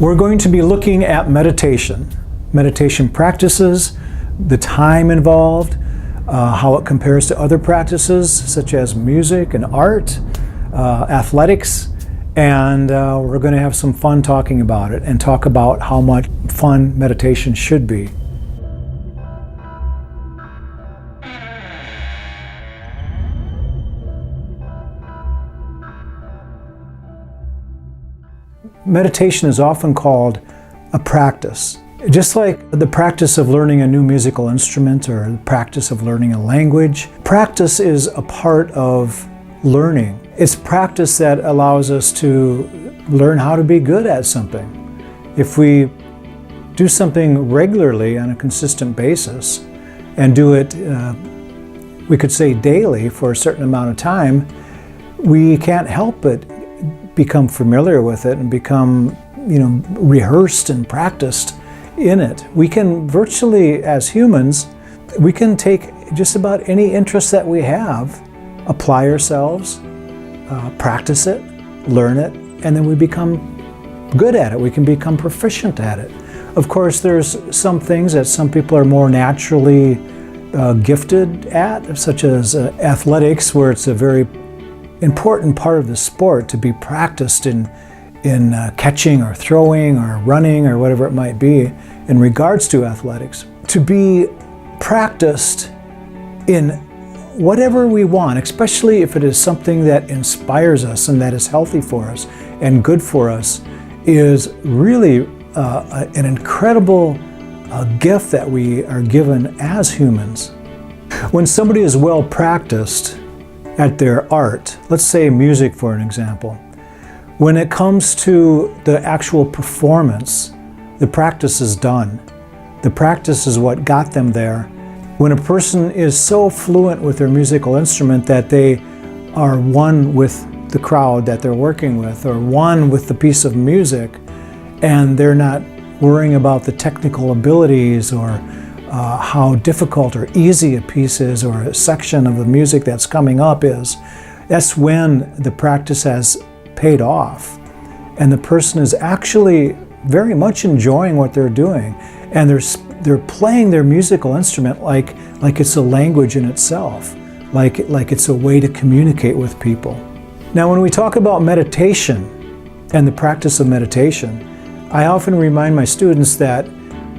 We're going to be looking at meditation practices, the time involved, how it compares to other practices such as music and art, athletics, and we're going to have some fun talking about it and talk about how much fun meditation should be. Meditation is often called a practice. Just like the practice of learning a new musical instrument or the practice of learning a language, practice is a part of learning. It's practice that allows us to learn how to be good at something. If we do something regularly on a consistent basis and do it, we could say daily for a certain amount of time, we can't help but become familiar with it and become, rehearsed and practiced in it. We can virtually, as humans, we can take just about any interest that we have, apply ourselves, practice it, learn it, and then we become good at it. We can become proficient at it. Of course, there's some things that some people are more naturally gifted at, such as athletics, where it's a very important part of the sport to be practiced in catching or throwing or running or whatever it might be in regards to athletics. To be practiced in whatever we want, especially if it is something that inspires us and that is healthy for us and good for us, is really an incredible gift that we are given as humans. When somebody is well practiced at their art, let's say music for an example, when it comes to the actual performance, the practice is done. The practice is what got them there. When a person is so fluent with their musical instrument that they are one with the crowd that they're working with, or one with the piece of music, and they're not worrying about the technical abilities or how difficult or easy a piece is or a section of the music that's coming up is, that's when the practice has paid off and the person is actually very much enjoying what they're doing, and they're playing their musical instrument like it's a language in itself, like it's a way to communicate with people. Now, when we talk about meditation and the practice of meditation, I often remind my students that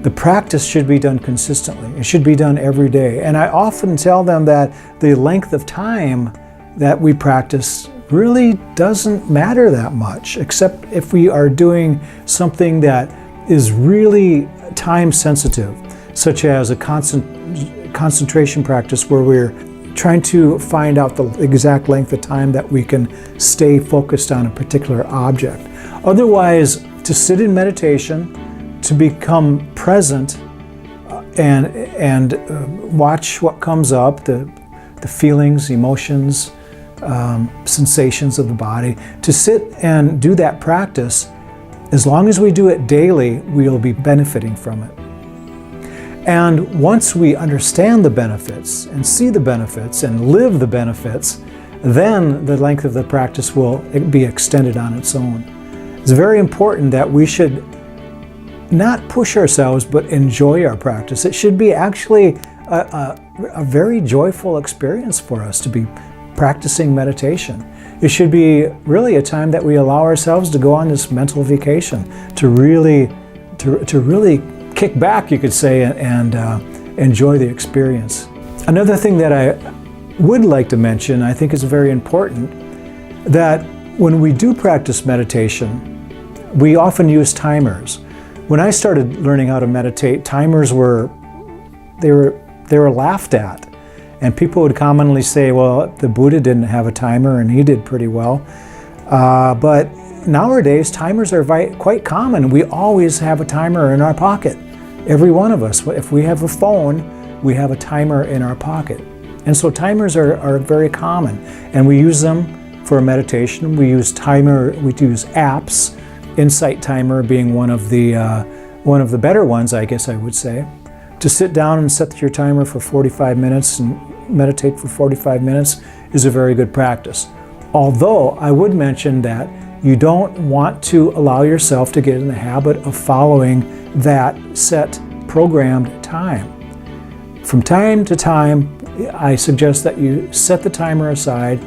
the practice should be done consistently. It should be done every day. And I often tell them that the length of time that we practice really doesn't matter that much, except if we are doing something that is really time sensitive, such as a concentration practice where we're trying to find out the exact length of time that we can stay focused on a particular object. Otherwise, to sit in meditation, to become present and watch what comes up, the feelings, emotions, sensations of the body, to sit and do that practice, as long as we do it daily, we'll be benefiting from it. And once we understand the benefits and see the benefits and live the benefits, then the length of the practice will be extended on its own. It's very important that we should not push ourselves, but enjoy our practice. It should be actually a very joyful experience for us to be practicing meditation. It should be really a time that we allow ourselves to go on this mental vacation, to really kick back, you could say, and enjoy the experience. Another thing that I would like to mention, I think is very important, that when we do practice meditation, we often use timers. When I started learning how to meditate, timers were laughed at. And people would commonly say, well, the Buddha didn't have a timer and he did pretty well. But nowadays, timers are quite common. We always have a timer in our pocket. Every one of us. If we have a phone, we have a timer in our pocket. And so timers are very common. And we use them for meditation. We use apps, Insight Timer being one of the better ones, I guess I would say. To sit down and set your timer for 45 minutes and meditate for 45 minutes is a very good practice. Although I would mention that You don't want to allow yourself to get in the habit of following that set programmed time. From time to time, I suggest that you set the timer aside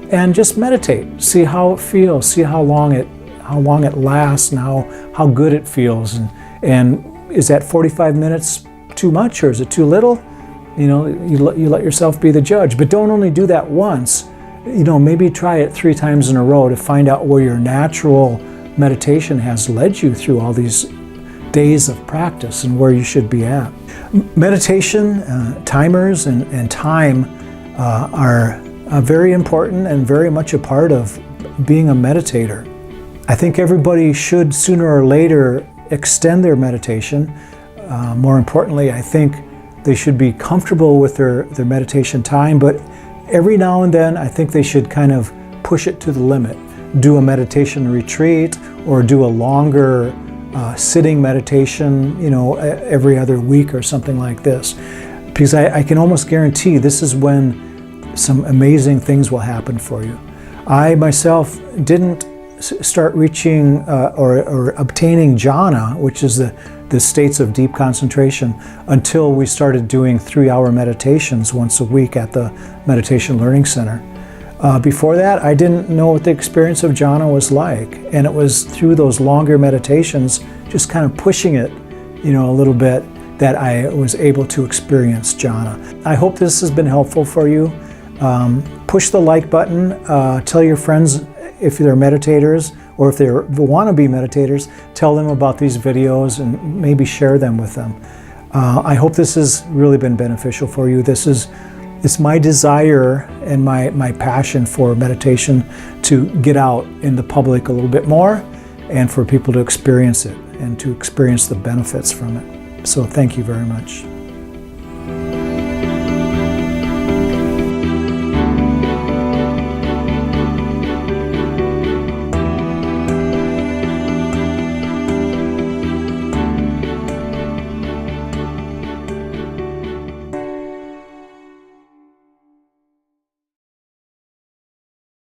and just meditate. See how it feels. See how long it lasts, and how good it feels. And is that 45 minutes too much, or is it too little? You know, you let yourself be the judge. But don't only do that once. You know, maybe try it 3 times in a row to find out where your natural meditation has led you through all these days of practice and where you should be at. Meditation, timers, and time are very important and very much a part of being a meditator. I think everybody should sooner or later extend their meditation. More importantly, I think they should be comfortable with their meditation time, but every now and then I think they should kind of push it to the limit. Do a meditation retreat or do a longer sitting meditation, you know, every other week or something like this. Because I can almost guarantee this is when some amazing things will happen for you. I myself didn't start reaching or obtaining jhana, which is the states of deep concentration, until we started doing 3-hour meditations once a week at the Meditation Learning Center. Before that, I didn't know what the experience of jhana was like, and it was through those longer meditations, just kind of pushing it, you know, a little bit, that I was able to experience jhana. I hope this has been helpful for you. Push the like button. Tell your friends if they're meditators, or if they want to be meditators, tell them about these videos and maybe share them with them. I hope this has really been beneficial for you. It's my desire and my passion for meditation to get out in the public a little bit more and for people to experience it and to experience the benefits from it. So thank you very much.